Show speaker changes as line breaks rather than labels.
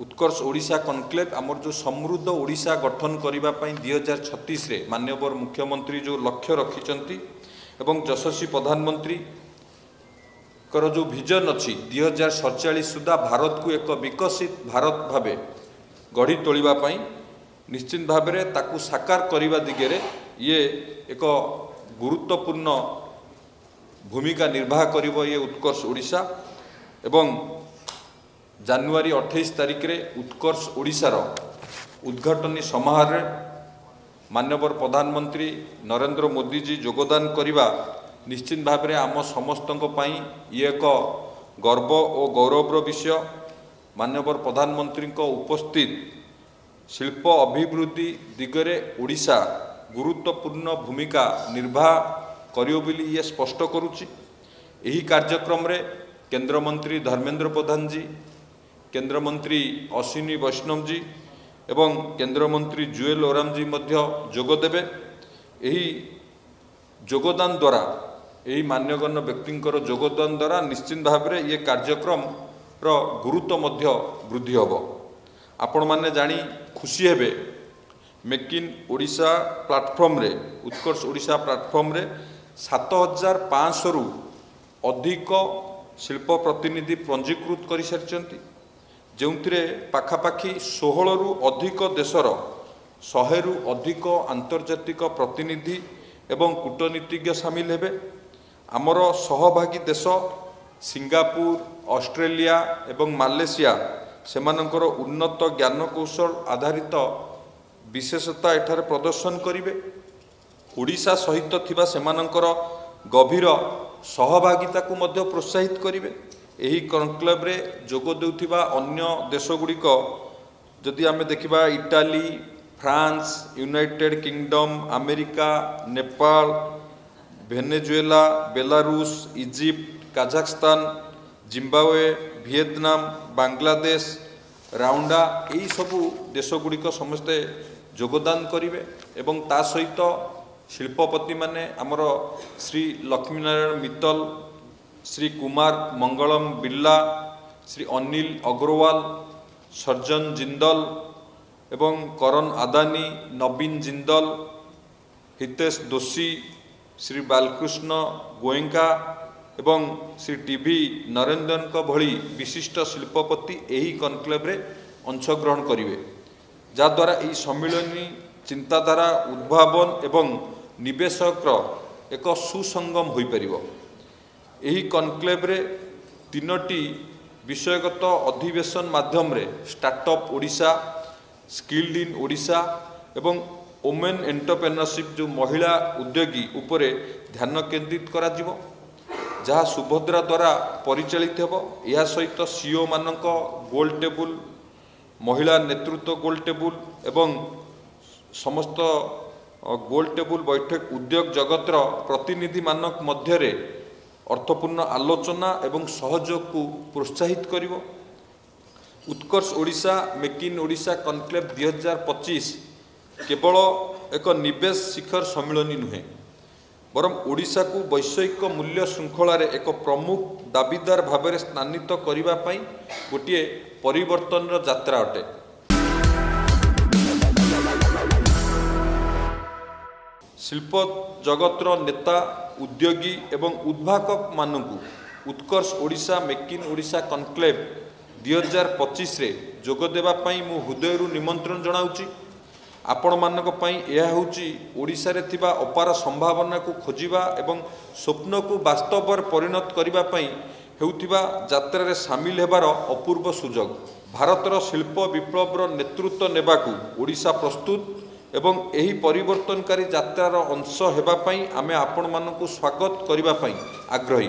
उत्कर्ष Odisha conclave आमर जो समृद्ध ओडिशा गठन करने 2036 रे माननीय मुख्यमंत्री जो लक्ष्य रखिंट एवं यशस्वी प्रधानमंत्री कर जो विजन अच्छी 2047 सुधा भारत को एक विकसित भारत भावे गढ़ी तोड़ापी निश्चित भाव में ताकू साकार करने दिगरे ये एक गुरुत्वपूर्ण भूमिका निर्वाह करिबो ये उत्कर्ष ओडिशा एवं जानुआरी 28 तारिख रे उत्कर्ष ओडिशार उद्घाटनी समारोह माननीय प्रधानमंत्री नरेंद्र मोदी जी योगदान करिबा निश्चित भाव में आम समस्त ये एक गर्व और गौरवर विषय। माननीय प्रधानमंत्री उपस्थित शिल्प अभिवृद्धि दिगरे ओडिशा गुरुत्वपूर्ण भूमिका निर्वाह करियो बोली ये स्पष्ट करुच्ची। यही कार्यक्रम रे केंद्र मंत्री धर्मेंद्र प्रधान जी, केंद्र मंत्री अश्विनी वैष्णव जी एवं केंद्र मंत्री जुएल ओराम जी मध्य जोग देबे। यही योगदान द्वारा यही मान्यगण्य व्यक्तिंकर योगदान द्वारा निश्चित भाव में ये कार्यक्रम रो गुरुत्व मध्य वृद्धि होब। आपण माने जानी खुशी हेबे मेक इन ओडिशा प्लाटफॉर्म रे उत्कर्ष ओडिशा प्लाटफॉर्म रे 7500 रु अधिक शिल्प प्रतिनिधि पंजीकृत कर सारी जो पाखापाखि 16 रु अधिक देशर 100 रु अधिक आंतर्जातिक प्रतिनिधि एवं कूटनीतिज्ञ सामिल हेबे। आमर सहभागी देश सिंगापुर, ऑस्ट्रेलिया एवं मालयेशिया सेमानंकर उन्नत ज्ञान कौशल आधारित विशेषता एठारे प्रदर्शन करिवे। ओडिशा सहित थिबा सेमानंकर गभीर सहभागिता को मध्य प्रोत्साहित करिवे। एही कनक्लेव रे जोग देउथिबा अन्य देशगुड़िक जदि आमे देखिबा Italy, France, United Kingdom, America, Nepal, Venezuela, Belarus, Egypt, Kazakhstan, Zimbabwe, Vietnam, Bangladesh, Rwanda यही सबू देशगुड़िक समस्ते योगदान करिवे। एवं ता सहित शिल्पपति माने आमर श्री लक्ष्मीनारायण मित्तल, श्री कुमार मंगलम बिरला, श्री अनिल अग्रवाल, सर्जन जिंदल एवं करण आदानी, नवीन जिंदल, हितेश दोषी, श्री बालकृष्ण गोयंका एवं श्री टीवी नरेंद्रन का भली विशिष्ट शिल्पपति यही कनक्लेव रे अंशग्रहण करिवे। जाद्वारा यही सम्मिलनी चिंताधारा उद्भावन एवं निवेशक एक सुसंगम हो पारिबो। यही कनक्लेव रे 3टी विषयगत अधिवेशन माध्यम रे startup Odisha, skilled in Odisha एवं वुमेन एंटरप्रेन्योरशिप जो महिला उद्योगी उपरे ध्यान केंद्रित करा जिवो, जहाँ सुभद्रा द्वारा परिचालित हेबो। या सहित सीओ मानक गोल टेबुल, महिला नेतृत्व गोल टेबुल एवं समस्त गोल टेबुल बैठक उद्योग जगतर प्रतिनिधि मानक मध्यरे अर्थपूर्ण आलोचना एवं सहयोग को प्रोत्साहित करिवो। Utkarsh Odisha make in Odisha conclave 2025 केवल एक निवेश शिखर सम्मिलनी नुहे, बरम ओडिशा को वैश्विक मूल्य श्रृंखला रे एक प्रमुख दाबीदार भाव में स्थानित करिबा पई गोटे परिवर्तन यात्रा अटे। शिल्प जगतर नेता, उद्योगी एवं उद्भावक मानकु Utkarsh Odisha make in Odisha conclave 2025 रे जोग देबा पई मु हृदयरु निमंत्रण जनाउची। आपण मानक पई यह होची ओडिशा रे थिबा अपार संभावना को खोजिबा एवं स्वप्न को वास्तव परिणत करिबा पई हेउथिबा यात्रा रे शामिल हेबार अपूर्व सुजोग। भारतर शिल्प विप्लवर नेतृत्व नेबाकू ओडिशा प्रस्तुत एवं यही परिवर्तनकारी यात्रार अंश हेबा पई आमे आपण मानकू स्वागत करिबा पई आग्रही।